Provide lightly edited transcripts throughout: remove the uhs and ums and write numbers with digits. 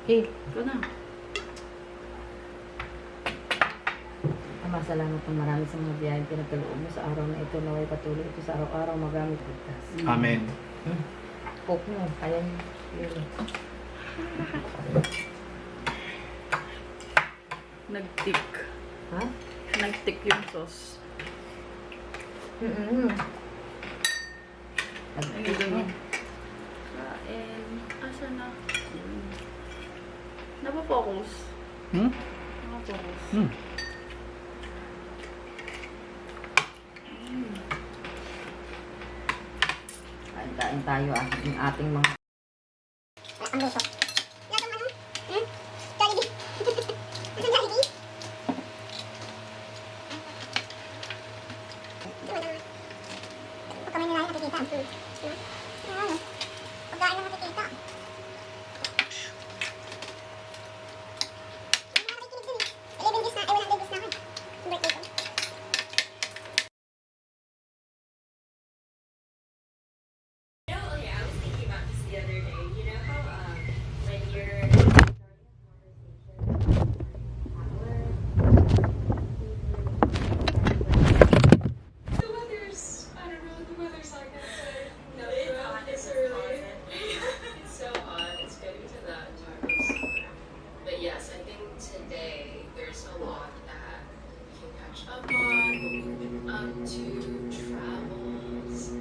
Okay. Ito na. Ama, salamat ng marami sa mga biyayang pinagkaloob mo sa araw na ito. Naway patuloy ito sa araw-araw magamit ligtas. Amen. Coke mo, kaya niyo. Yun. Nag-tick. Ha? Nag-tick yung sauce. Mm-mm. Ayun doon. Kain. Asa na? Napafocus. Napafocus. Kain tayo yung ating mga... Ang luto. Wala kang ano? Jollibee. Jollibee? Pag kami nila nakikita. Ano? Pagkain na nakikita. Hindi na nakikinig dun eh. 11 days na, 100 days na ako. Yung birthday ko. Okay, I was thinking about this the other day. You know how when you're the weather's, I don't know, the weather's not gonna say no to it this early. It's so hot. It's getting to that time of summer. But yes, I think today there's a lot that we can catch up on. We've been up to travels.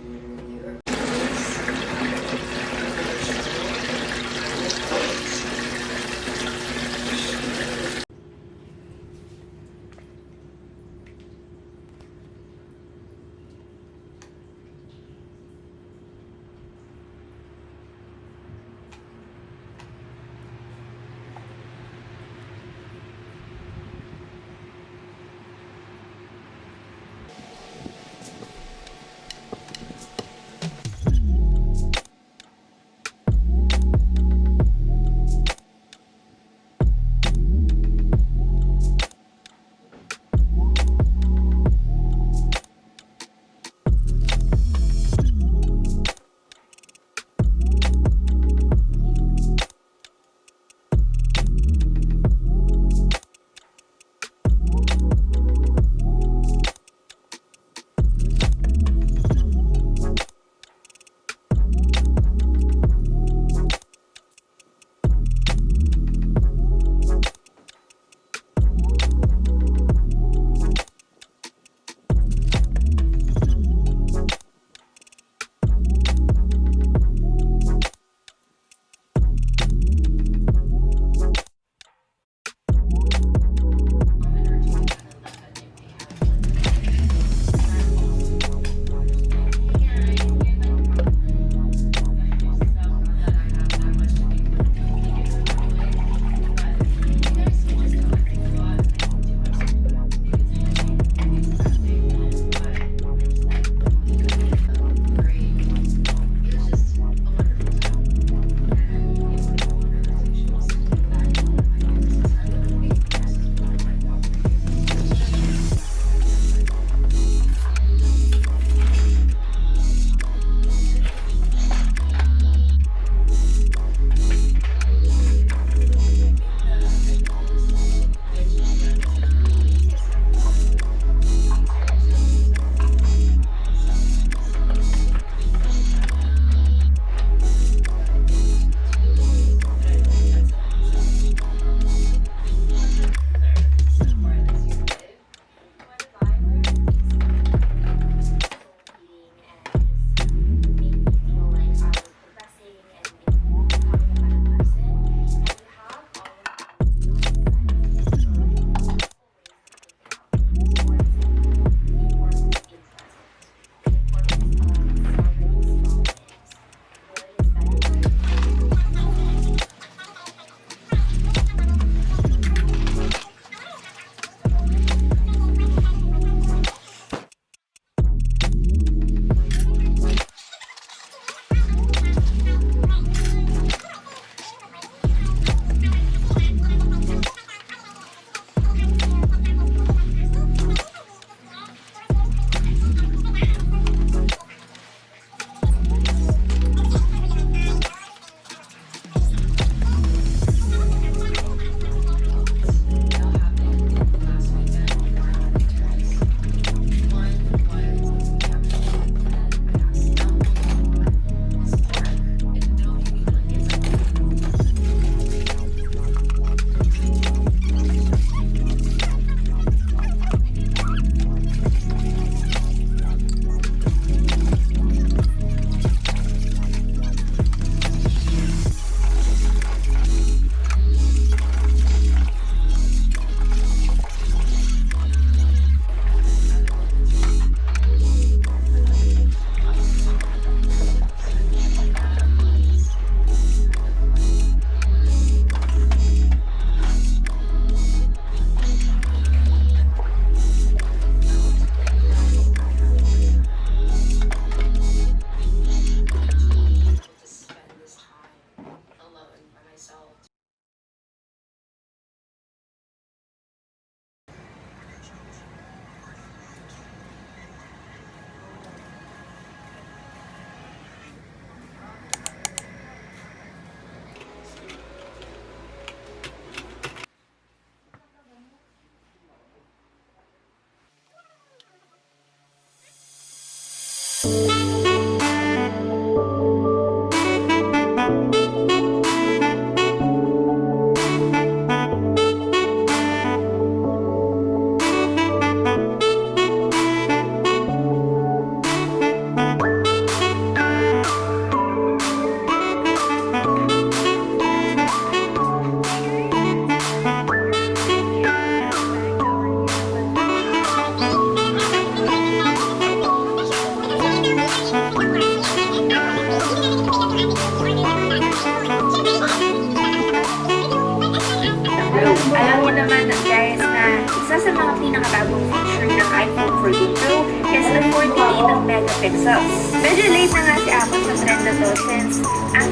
Isa sa mga pinakabagong feature ng iPhone 14 Pro is the 48 megapixels. Medyo late na nga si Apple sa trend na to since ang